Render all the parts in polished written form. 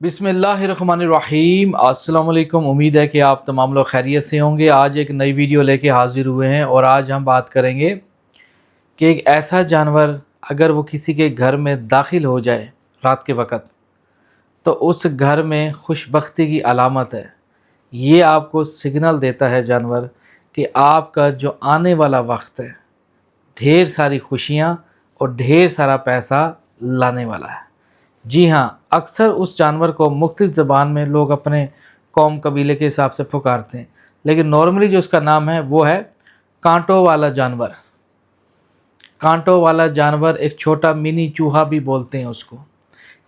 बिस्मिल्लाहिर्रहमानिर्रहीम। अस्सलाम वालेकुम। उम्मीद है कि आप तमाम लोग खैरियत से होंगे। आज एक नई वीडियो लेके हाजिर हुए हैं और आज हम बात करेंगे कि एक ऐसा जानवर अगर वो किसी के घर में दाखिल हो जाए रात के वक़्त तो उस घर में खुशबख्ती की अलामत है। ये आपको सिग्नल देता है जानवर कि आपका जो आने वाला वक्त है ढेर सारी खुशियाँ और ढेर सारा पैसा लाने वाला है। जी हाँ, अक्सर उस जानवर को मुख्तलिफ ज़बान में लोग अपने कौम कबीले के हिसाब से पुकारते हैं, लेकिन नॉर्मली जो उसका नाम है वो है कांटों वाला जानवर। कांटों वाला जानवर, एक छोटा मिनी चूहा भी बोलते हैं उसको।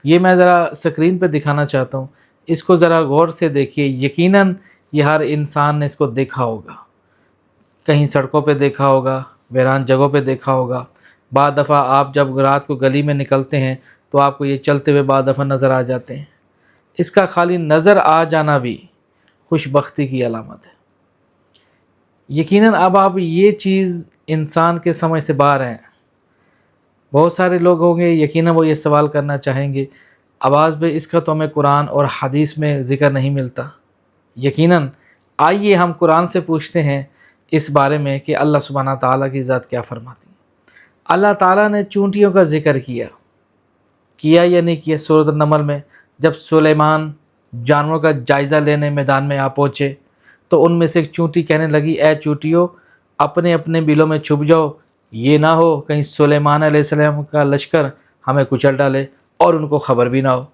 ये मैं ज़रा स्क्रीन पे दिखाना चाहता हूँ, इसको ज़रा गौर से देखिए। यकीनन ये हर इंसान ने इसको देखा होगा, कहीं सड़कों पे देखा होगा, वीरान जगहों पे देखा होगा। बाद दफ़ा आप जब रात को गली में निकलते हैं तो आपको ये चलते हुए बाद दफ़ा नज़र आ जाते हैं। इसका खाली नज़र आ जाना भी खुशबख्ती की अलामत है। यकीनन अब आप ये चीज़ इंसान के समझ से बाहर हैं। बहुत सारे लोग होंगे यकीनन वो ये सवाल करना चाहेंगे, आवाज़ में इसका तो हमें कुरान और हदीस में ज़िक्र नहीं मिलता। यकीनन आइए हम कुरान से पूछते हैं इस बारे में कि अल्लाह सुब्हाना ताला की ज़ात क्या फरमाती है। अल्लाह ताला ने चूंटियों का ज़िक्र किया या नहीं किया? सूरत नमल में जब सुलेमान जानवरों का जायज़ा लेने मैदान में आ पहुँचे तो उनमें से एक चूंटी कहने लगी, ए चूंटियों, अपने अपने बिलों में छुप जाओ, ये ना हो कहीं सुलेमान अलैहिस्सलाम का लश्कर हमें कुचल डाले और उनको ख़बर भी ना हो।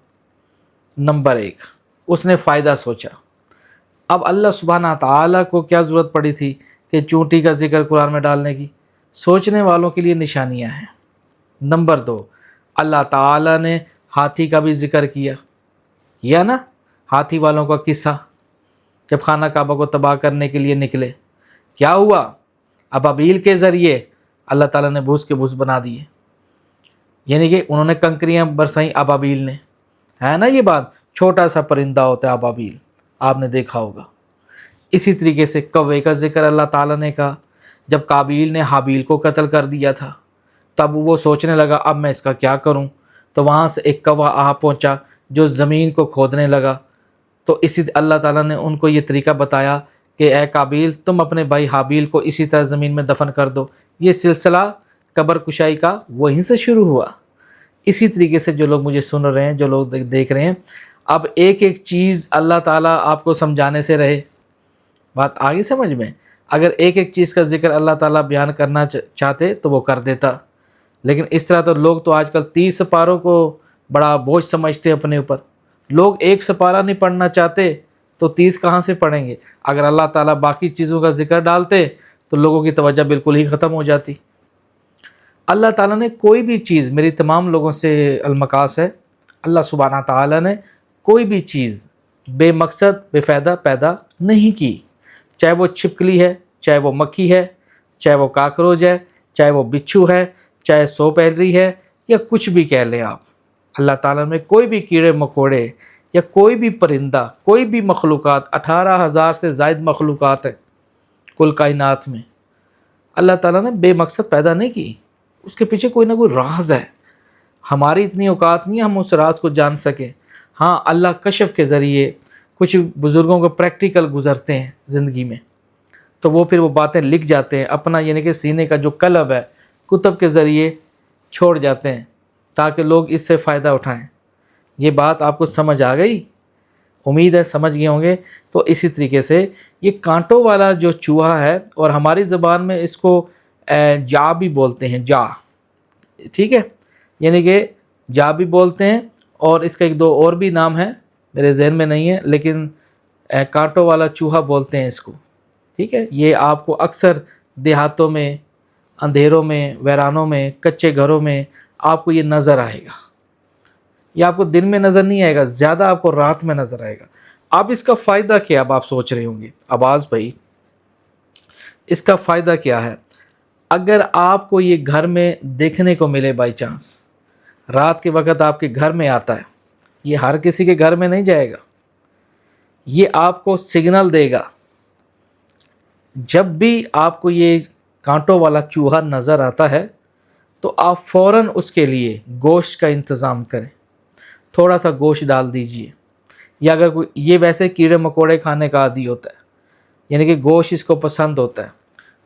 नंबर एक, उसने फ़ायदा सोचा। अब अल्लाह सुब्हाना ताला को क्या ज़रूरत पड़ी थी कि चूंटी का ज़िक्र कुरान में डालने की? सोचने वालों के लिए निशानियाँ हैं। नंबर दो, अल्लाह ताला ने हाथी का भी ज़िक्र किया ना, हाथी वालों का किस्सा जब खाना काबा को तबाह करने के लिए निकले, क्या हुआ? अबाबील के ज़रिए अल्लाह ताला ने भूस के भूस बना दिए, यानी कि उन्होंने कंकरियाँ बरसाई अबाबील ने, है ना। ये बात, छोटा सा परिंदा होता है अबाबील, आपने देखा होगा। इसी तरीके से कौवे का ज़िक्र अल्लाह ताला ने कहा जब काबील ने हाबील को कत्ल कर दिया था, तब वो सोचने लगा अब मैं इसका क्या करूं, तो वहाँ से एक कौवा आ पहुँचा जो ज़मीन को खोदने लगा। तो इसी अल्लाह ताला ने उनको ये तरीका बताया कि ए काबील, तुम अपने भाई हाबील को इसी तरह ज़मीन में दफन कर दो। ये सिलसिला कब्र कुशाई का वहीं से शुरू हुआ। इसी तरीके से जो लोग मुझे सुन रहे हैं, जो लोग देख रहे हैं, अब एक एक चीज़ अल्लाह ताला आपको समझाने से रहे। बात आगे समझ में? अगर एक एक चीज़ का ज़िक्र अल्लाह ताला बयान करना चाहते तो वो कर देता, लेकिन इस तरह तो लोग तो आजकल 30 सिपारों को बड़ा बोझ समझते हैं अपने ऊपर। लोग एक सिपारा नहीं पढ़ना चाहते तो 30 कहाँ से पढ़ेंगे? अगर अल्लाह ताला बाकी चीज़ों का ज़िक्र डालते तो लोगों की तवज्जो बिल्कुल ही ख़त्म हो जाती। अल्लाह ताला ने कोई भी चीज़, मेरी तमाम लोगों से अलमकास है, अल्लाह सुब्हाना ताला ने कोई भी चीज़ बेमकसद बेफ़ायदा पैदा नहीं की। चाहे वो छिपकली है, चाहे वो मक्खी है, चाहे वो काकरोच है, चाहे वो बिच्छू है, चाहे सौ पैलरी है, या कुछ भी कह लें आप। अल्लाह ताला ने कोई भी कीड़े मकोड़े या कोई भी परिंदा, कोई भी मखलूक़ात, 18,000 से ज़ायद मखलूक़ात है कुल कायनात में, अल्लाह ताला ने बेमकसद पैदा नहीं की। उसके पीछे कोई ना कोई राज है। हमारी इतनी औकात नहीं है हम उस राज को जान सकें। हाँ, अल्लाह कशफ के ज़रिए कुछ बुज़ुर्गों को प्रैक्टिकल गुज़रते हैं ज़िंदगी में, तो वो फिर वो बातें लिख जाते हैं अपना, यानी कि सीने का जो कलब है कुतुब के ज़रिए छोड़ जाते हैं ताकि लोग इससे फ़ायदा उठाएं। ये बात आपको समझ आ गई? उम्मीद है समझ गए होंगे। तो इसी तरीके से ये कांटों वाला जो चूहा है, और हमारी ज़बान में इसको जा भी बोलते हैं, जा, ठीक है, यानी कि जा भी बोलते हैं, और इसका एक दो और भी नाम है मेरे जहन में नहीं है, लेकिन कांटों वाला चूहा बोलते हैं इसको, ठीक है। ये आपको अक्सर देहातों में, अंधेरों में, वीरानों में, कच्चे घरों में आपको ये नज़र आएगा। ये आपको दिन में नज़र नहीं आएगा, ज़्यादा आपको रात में नज़र आएगा। अब इसका फ़ायदा क्या? अब आप सोच रहे होंगे आवाज़ भाई, इसका फ़ायदा क्या है? अगर आपको ये घर में देखने को मिले, बाई चांस रात के वक्त आपके घर में आता है, ये हर किसी के घर में नहीं जाएगा, ये आपको सिग्नल देगा। जब भी आपको ये कांटों वाला चूहा नज़र आता है तो आप फ़ौरन उसके लिए गोश्त का इंतज़ाम करें। थोड़ा सा गोश्त डाल दीजिए, या अगर कोई ये वैसे कीड़े मकोड़े खाने का आदी होता है, यानी कि गोश्त इसको पसंद होता है,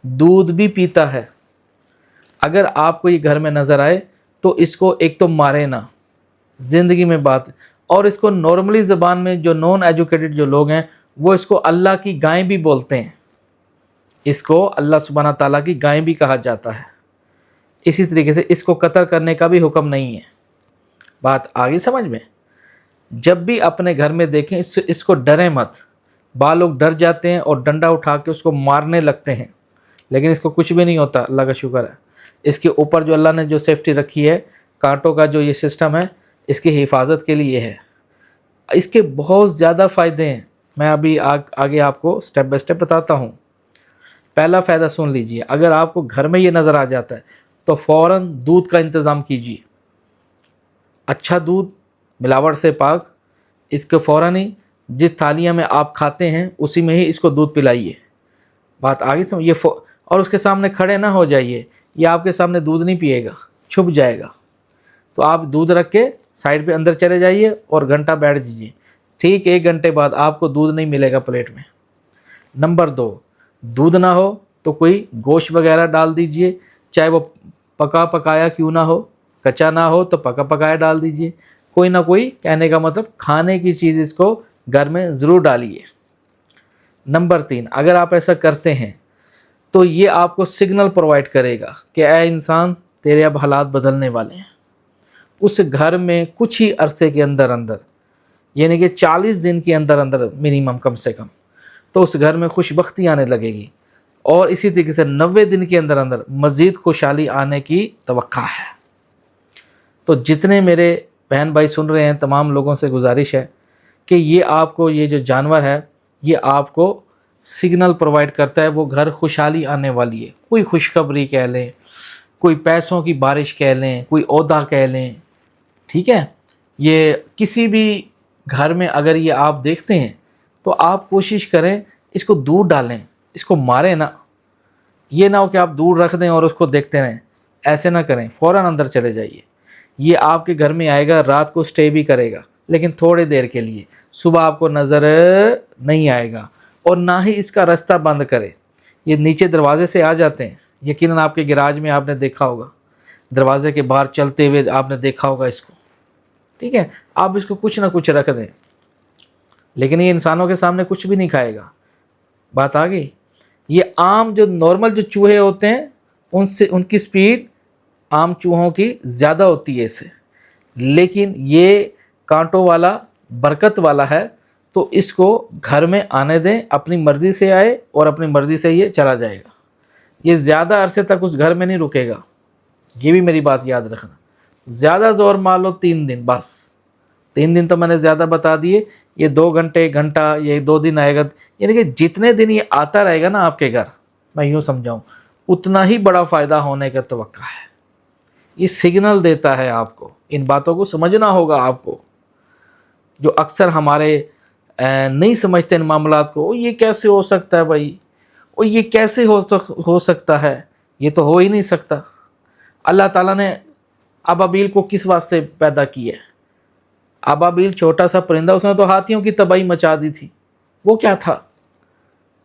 दूध भी पीता है, अगर आपको ये घर में नज़र आए तो इसको एक तो मारे ना, ज़िंदगी में बात। और इसको नॉर्मली ज़बान में जो नॉन एजुकेटेड जो लोग हैं वो इसको अल्लाह की गाय भी बोलते हैं, इसको अल्लाह सुब्हाना ताला की गाय भी कहा जाता है। इसी तरीके से इसको कत्ल करने का भी हुक्म नहीं है। बात आगे समझ में? जब भी अपने घर में देखें इसको डरें मत। बाल लोग डर जाते हैं और डंडा उठा के उसको मारने लगते हैं, लेकिन इसको कुछ भी नहीं होता, अल्लाह का शुक्र है। इसके ऊपर जो अल्लाह ने जो सेफ्टी रखी है, कांटों का जो ये सिस्टम है, इसकी हिफाजत के लिए है। इसके बहुत ज़्यादा फ़ायदे हैं, मैं अभी आगे आपको स्टेप बाय स्टेप बताता हूँ। पहला फ़ायदा सुन लीजिए, अगर आपको घर में ये नज़र आ जाता है तो फ़ौरन दूध का इंतज़ाम कीजिए, अच्छा दूध मिलावट से पाक। इसके फ़ौरन ही जिस थालियाँ में आप खाते हैं उसी में ही इसको दूध पिलाइए। बात आगे समझ, ये और उसके सामने खड़े ना हो जाइए, ये आपके सामने दूध नहीं पिएगा, छुप जाएगा। तो आप दूध रख के साइड पे अंदर चले जाइए और घंटा बैठ दीजिए, ठीक 1 घंटे बाद आपको दूध नहीं मिलेगा प्लेट में। नंबर 2, दूध ना हो तो कोई गोश्त वगैरह डाल दीजिए, चाहे वो पका पकाया क्यों ना हो, कच्चा ना हो तो पका पकाया डाल दीजिए, कोई ना कोई, कहने का मतलब खाने की चीज़ इसको घर में ज़रूर डालिए। नंबर 3, अगर आप ऐसा करते हैं तो ये आपको सिग्नल प्रोवाइड करेगा कि ऐ इंसान, तेरे अब हालात बदलने वाले हैं। उस घर में कुछ ही अरसे के अंदर अंदर, यानी कि 40 दिन के अंदर अंदर मिनिमम, कम से कम, तो उस घर में खुशबख्ती आने लगेगी। और इसी तरीके से 90 दिन के अंदर अंदर मज़ीद खुशहाली आने की तवक्का है। तो जितने मेरे बहन भाई सुन रहे हैं, तमाम लोगों से गुजारिश है कि ये आपको, ये जो जानवर है, ये आपको सिग्नल प्रोवाइड करता है, वो घर खुशहाली आने वाली है। कोई खुशखबरी कह लें, कोई पैसों की बारिश कह लें, कोई ओहदा कह लें, ठीक है। ये किसी भी घर में अगर ये आप देखते हैं तो आप कोशिश करें इसको दूर डालें, इसको मारें ना। ये ना हो कि आप दूर रख दें और उसको देखते रहें, ऐसे ना करें, फ़ौरन अंदर चले जाइए। ये आपके घर में आएगा, रात को स्टे भी करेगा, लेकिन थोड़ी देर के लिए, सुबह आपको नज़र नहीं आएगा। और ना ही इसका रास्ता बंद करें। ये नीचे दरवाजे से आ जाते हैं, यकीनन आपके गैराज में आपने देखा होगा, दरवाजे के बाहर चलते हुए आपने देखा होगा इसको, ठीक है। आप इसको कुछ ना कुछ रख दें, लेकिन ये इंसानों के सामने कुछ भी नहीं खाएगा। बात आ गई? ये आम जो नॉर्मल जो चूहे होते हैं उनसे, उनकी स्पीड आम चूहों की ज़्यादा होती है इससे, लेकिन ये कांटों वाला, बरकत वाला है, तो इसको घर में आने दें, अपनी मर्ज़ी से आए और अपनी मर्ज़ी से ये चला जाएगा। ये ज़्यादा अरसे तक उस घर में नहीं रुकेगा, ये भी मेरी बात याद रखना। ज़्यादा ज़ोर मान लो 3 दिन, बस 3 दिन तो मैंने ज़्यादा बता दिए। ये 2 घंटे, घंटा, ये 2 दिन आएगा, यानी कि जितने दिन ये आता रहेगा ना आपके घर, मैं यूँ समझाऊँ, उतना ही बड़ा फ़ायदा होने का तवक्का है। ये सिग्नल देता है आपको, इन बातों को समझना होगा आपको, जो अक्सर हमारे नहीं समझते इन मामलात को। ये कैसे हो सकता है भाई, और ये कैसे हो सकता है, ये तो हो ही नहीं सकता। अल्लाह ताला ने अबाबील को किस वास्ते पैदा किया है? अबाबील छोटा सा परिंदा, उसने तो हाथियों की तबाही मचा दी थी। वो क्या था?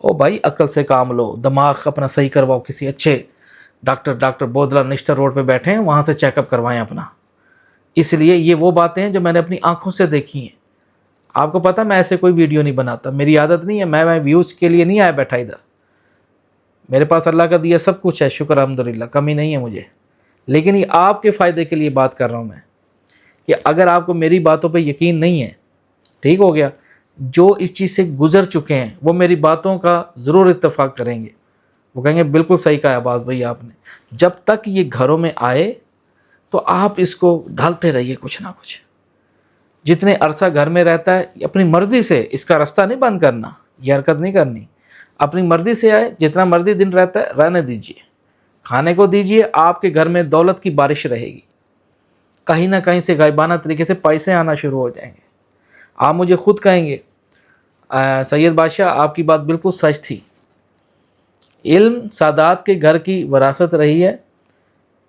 ओ भाई, अक्ल से काम लो, दिमाग अपना सही करवाओ, किसी अच्छे डॉक्टर बोदला निश्तर रोड पे बैठे हैं, वहाँ से चेकअप करवाएं अपना। इसलिए ये वो बातें हैं जो मैंने अपनी आंखों से देखी हैं। आपको पता, मैं ऐसे कोई वीडियो नहीं बनाता, मेरी आदत नहीं है। मैं व्यूज़ के लिए नहीं आया बैठा इधर, मेरे पास अल्लाह का दिया सब कुछ है, शुक्र अल्हम्दुलिल्लाह, कमी नहीं है मुझे। लेकिन ये आपके फ़ायदे के लिए बात कर रहा हूँ मैं, कि अगर आपको मेरी बातों पे यकीन नहीं है, ठीक हो गया, जो इस चीज़ से गुज़र चुके हैं वो मेरी बातों का ज़रूर इत्तेफाक करेंगे। वो कहेंगे बिल्कुल सही कहा अब्बास भाई आपने। जब तक ये घरों में आए तो आप इसको डालते रहिए कुछ ना कुछ। जितने अरसा घर में रहता है, अपनी मर्ज़ी से, इसका रास्ता नहीं बंद करना, ये हरकत नहीं करनी, अपनी मर्ज़ी से आए, जितना मर्ज़ी दिन रहता है रहने दीजिए, खाने को दीजिए। आपके घर में दौलत की बारिश रहेगी, कहीं ना कहीं से गायबाना तरीके से पैसे आना शुरू हो जाएंगे। आप मुझे खुद कहेंगे सैयद बादशाह आपकी बात बिल्कुल सच थी, इल्म सादात के घर की वरासत रही है।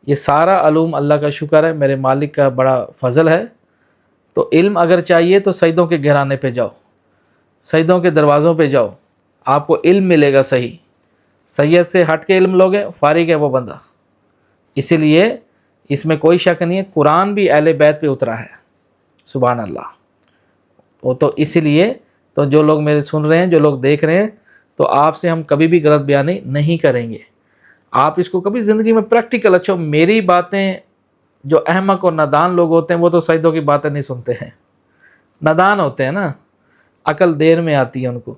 ये सारा अलूम अल्लाह का शुक्र है, मेरे मालिक का बड़ा फजल है। تو علم اگر چاہیے تو سجدوں کے گھرانے پہ جاؤ، سجدوں کے دروازوں پہ جاؤ، آپ کو علم ملے گا صحیح۔ سید سے ہٹ کے علم لوگے، فارغ ہے وہ بندہ۔ اسی لیے اس میں کوئی شک نہیں ہے، قرآن بھی اہل بیت پہ اترا ہے، سبحان اللہ۔ وہ تو اسی لیے تو جو لوگ میرے سن رہے ہیں، جو لوگ دیکھ رہے ہیں، تو آپ سے ہم کبھی بھی غلط بیانی نہیں کریں گے۔ آپ اس کو کبھی زندگی میں پریکٹیکل، اچھا میری باتیں، جو احمق اور نادان لوگ ہوتے ہیں وہ تو سجدوں کی باتیں نہیں سنتے ہیں، نادان ہوتے ہیں نا، عقل دیر میں آتی ہے ان کو۔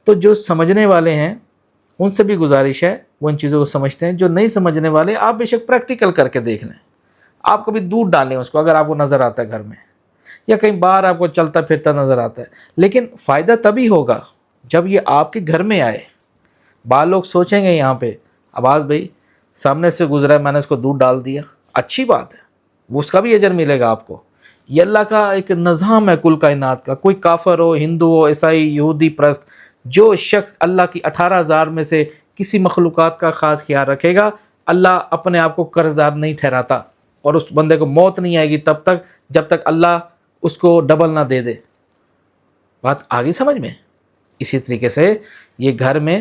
تو جو سمجھنے والے ہیں ان سے بھی گزارش ہے، وہ ان چیزوں کو سمجھتے ہیں۔ جو نہیں سمجھنے والے، آپ بے شک پریکٹیکل کر کے دیکھ لیں، آپ کبھی دودھ ڈالیں اس کو، اگر آپ کو نظر آتا ہے گھر میں یا کہیں باہر آپ کو چلتا پھرتا نظر آتا ہے، لیکن فائدہ تبھی ہوگا جب یہ آپ کے گھر میں آئے۔ بعض لوگ سوچیں گے یہاں پہ، عباس بھائی سامنے سے گزرا ہے، میں نے اس کو دودھ ڈال دیا، اچھی بات ہے، وہ اس کا بھی اجر ملے گا آپ کو۔ یہ اللہ کا ایک نظام ہے کل کائنات کا، کوئی کافر ہو، ہندو ہو، عیسائی، یہودی پرست، جو شخص اللہ کی 18,000 میں سے کسی مخلوقات کا خاص خیال رکھے گا، اللہ اپنے آپ کو قرض دار نہیں ٹھہراتا، اور اس بندے کو موت نہیں آئے گی تب تک جب تک اللہ اس کو ڈبل نہ دے دے۔ بات آگئی سمجھ میں؟ اسی طریقے سے یہ گھر میں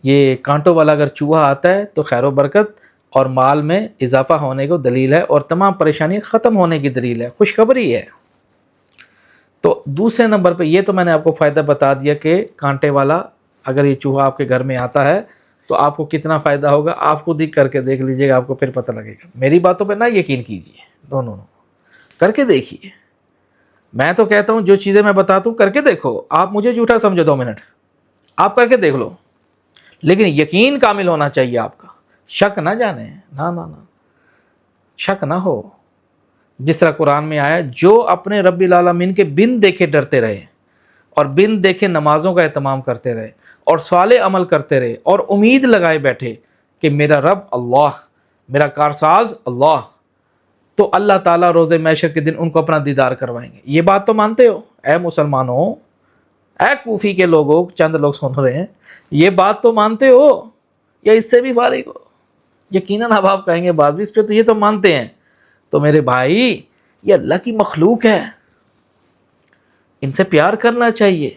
یہ کانٹوں والا اگر چوہا آتا ہے تو خیر و برکت اور مال میں اضافہ ہونے کو دلیل ہے، اور تمام پریشانیاں ختم ہونے کی دلیل ہے، خوشخبری ہے۔ تو دوسرے نمبر پہ یہ تو میں نے آپ کو فائدہ بتا دیا کہ کانٹے والا اگر یہ چوہا آپ کے گھر میں آتا ہے تو آپ کو کتنا فائدہ ہوگا، آپ خود ہی کر کے دیکھ لیجئے گا، آپ کو پھر پتہ لگے گا۔ میری باتوں پہ نہ یقین کیجئے، دونوں کر کے دیکھیے۔ میں تو کہتا ہوں جو چیزیں میں بتاتا ہوں کر کے دیکھو، آپ مجھے جھوٹا سمجھو 2 منٹ، آپ کر کے دیکھ لو، لیکن یقین کامل ہونا چاہیے آپ کا، شک نہ جانے، نہ نہ نہ، شک نہ ہو۔ جس طرح قرآن میں آیا، جو اپنے رب العالمین کے بن دیکھے ڈرتے رہے اور بن دیکھے نمازوں کا اہتمام کرتے رہے اور صالح عمل کرتے رہے اور امید لگائے بیٹھے کہ میرا رب اللہ، میرا کارساز اللہ، تو اللہ تعالیٰ روز محشر کے دن ان کو اپنا دیدار کروائیں گے۔ یہ بات تو مانتے ہو اے مسلمانوں، اے کوفی کے لوگوں، چند لوگ سن رہے ہیں، یہ بات تو مانتے ہو یا اس سے بھی فارغ ہو؟ یقیناً اب آپ کہیں گے بعض بھی اس پہ تو یہ تو مانتے ہیں۔ تو میرے بھائی، یہ اللہ کی مخلوق ہے، ان سے پیار کرنا چاہیے۔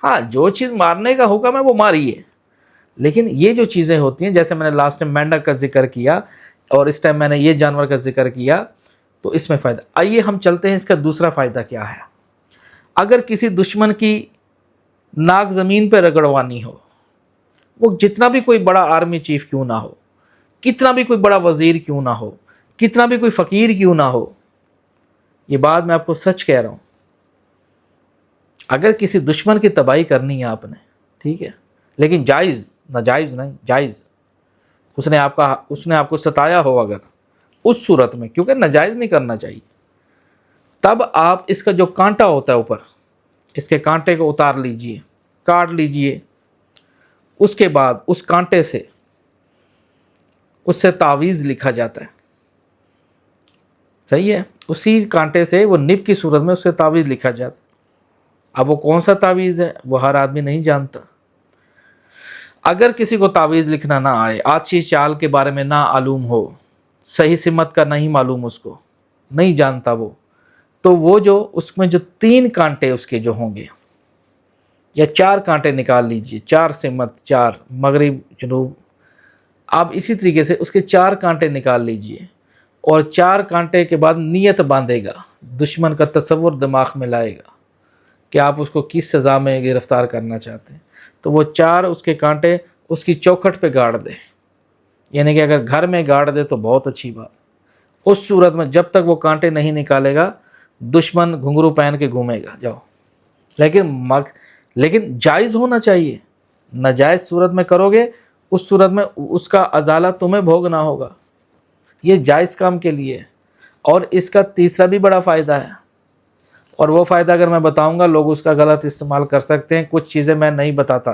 ہاں، جو چیز مارنے کا حکم ہے وہ ماریے، لیکن یہ جو چیزیں ہوتی ہیں، جیسے میں نے لاسٹ میں مینڈک کا ذکر کیا اور اس ٹائم میں نے یہ جانور کا ذکر کیا، تو اس میں فائدہ۔ آئیے ہم چلتے ہیں اس کا دوسرا فائدہ کیا ہے۔ اگر کسی دشمن کی ناک زمین پہ رگڑوانی ہو، وہ جتنا بھی کوئی بڑا آرمی چیف کیوں نہ ہو، کتنا بھی کوئی بڑا وزیر کیوں نہ ہو، کتنا بھی کوئی فقیر کیوں نہ ہو، یہ بات میں آپ کو سچ کہہ رہا ہوں، اگر کسی دشمن کی تباہی کرنی ہے آپ نے، ٹھیک ہے، لیکن جائز، ناجائز نہیں، جائز، اس نے آپ کو ستایا ہو اگر، اس صورت میں، کیونکہ ناجائز نہیں کرنا چاہیے، تب آپ اس کا جو کانٹا ہوتا ہے اوپر، اس کے کانٹے کو اتار لیجئے، کاٹ لیجئے، اس کے بعد اس کانٹے سے اس سے تعویذ لکھا جاتا ہے، صحیح ہے، اسی کانٹے سے وہ نب کی صورت میں اس سے تعویذ لکھا جاتا ہے۔ اب وہ کون سا تعویذ ہے وہ ہر آدمی نہیں جانتا۔ اگر کسی کو تعویذ لکھنا نہ آئے، آچھی چال کے بارے میں نہ معلوم ہو، صحیح سمت کا نہیں معلوم، اس کو نہیں جانتا وہ، تو وہ جو اس میں جو 3 کانٹے اس کے جو ہوں گے، یا 4 کانٹے نکال لیجئے، 4 سمت، 4 مغرب جنوب، آپ اسی طریقے سے اس کے 4 کانٹے نکال لیجئے، اور 4 کانٹے کے بعد نیت باندھے گا، دشمن کا تصور دماغ میں لائے گا کہ آپ اس کو کس سزا میں گرفتار کرنا چاہتے ہیں، تو وہ 4 اس کے کانٹے اس کی چوکھٹ پہ گاڑ دے، یعنی کہ اگر گھر میں گاڑ دے تو بہت اچھی بات۔ اس صورت میں جب تک وہ کانٹے نہیں نکالے گا، دشمن گھنگرو پہن کے گھومے گا، جاؤ، لیکن جائز ہونا چاہیے، ناجائز صورت میں کرو گے، اس صورت میں اس کا ازالہ تمہیں بھوگنا ہوگا، یہ جائز کام کے لیے۔ اور اس کا تیسرا بھی بڑا فائدہ ہے، اور وہ فائدہ اگر میں بتاؤں گا لوگ اس کا غلط استعمال کر سکتے ہیں، کچھ چیزیں میں نہیں بتاتا،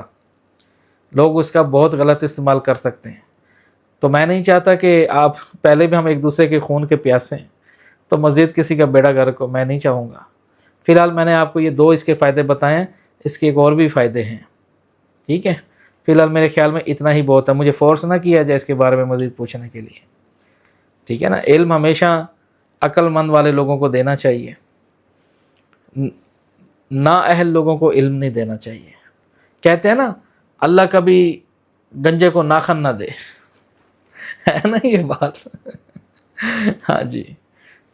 لوگ اس کا بہت غلط استعمال کر سکتے ہیں، تو میں نہیں چاہتا کہ آپ، پہلے بھی ہم ایک دوسرے کے خون کے پیاسے ہیں، تو مزید کسی کا بیڑا گرک کو میں نہیں چاہوں گا۔ فی الحال میں نے آپ کو یہ 2 اس کے فائدے بتائے ہیں، اس کے ایک اور بھی فائدے ہیں، ٹھیک ہے، فی الحال میرے خیال میں اتنا ہی بہت ہے، مجھے فورس نہ کیا جائے اس کے بارے میں مزید پوچھنے کے لیے، ٹھیک ہے نا۔ علم ہمیشہ अक्लमंद वाले लोगों को देना चाहिए, ना अहल लोगों को इल्म नहीं देना चाहिए। कहते हैं ना, अल्लाह कभी गंजे को नाखन ना दे, है ना ये बात। हाँ जी,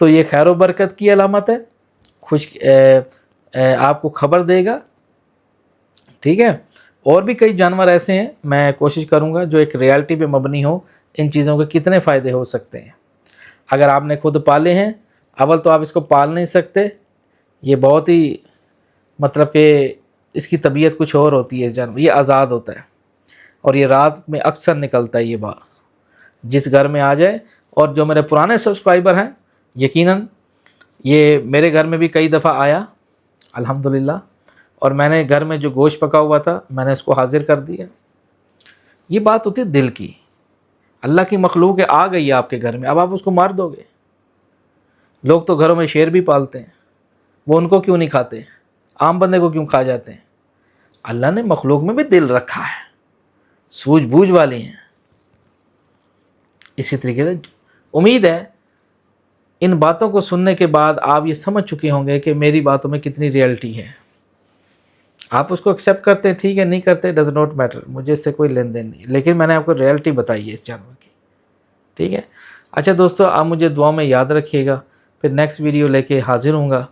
तो ये खैर बरकत की अलामत है, आपको खबर देगा, ठीक है। और भी कई जानवर ऐसे हैं, मैं कोशिश करूँगा जो एक रियलिटी पे मबनी हो, इन चीज़ों के कितने फ़ायदे हो सकते हैं। अगर आपने खुद पाले हैं, अव्वल तो आप इसको पाल नहीं सकते, ये बहुत ही मतलब कि इसकी तबीयत कुछ और होती है। जानवर ये आज़ाद होता है और ये रात में अक्सर निकलता है, ये बाहर जिस घर में आ जाए। और जो मेरे पुराने सब्सक्राइबर हैं, यकीनन ये मेरे घर में भी कई दफ़ा आया अल्हम्दुलिल्लाह, और मैंने घर में जो गोश्त पका हुआ था मैंने इसको हाजिर कर दिया। ये बात होती है दिल की, अल्लाह की मखलूक है, आ गई है आपके घर में, अब आप उसको मार दोगे। लोग तो घरों में शेर भी पालते हैं, वो उनको क्यों नहीं खाते, आम बंदे को क्यों खा जाते हैं। अल्लाह ने मखलूक में भी दिल रखा है, सूझबूझ वाली हैं। इसी तरीके से उम्मीद है इन बातों को सुनने के बाद आप ये समझ चुके होंगे कि मेरी बातों में कितनी रियलिटी है। आप उसको एक्सेप्ट करते हैं, ठीक है, नहीं करते, डज नॉट मैटर, मुझे इससे कोई लेन देन नहीं, लेकिन मैंने आपको रियलिटी बताई है इस जानवर की, ठीक है। अच्छा दोस्तों, आप मुझे दुआ में याद रखिएगा, फिर नेक्स्ट वीडियो लेके हाजिर होऊंगा।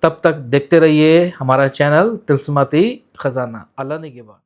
तब तक देखते रहिए हमारा चैनल तिल्स्माती ख़ज़ाना। अल्लाह निगहबान।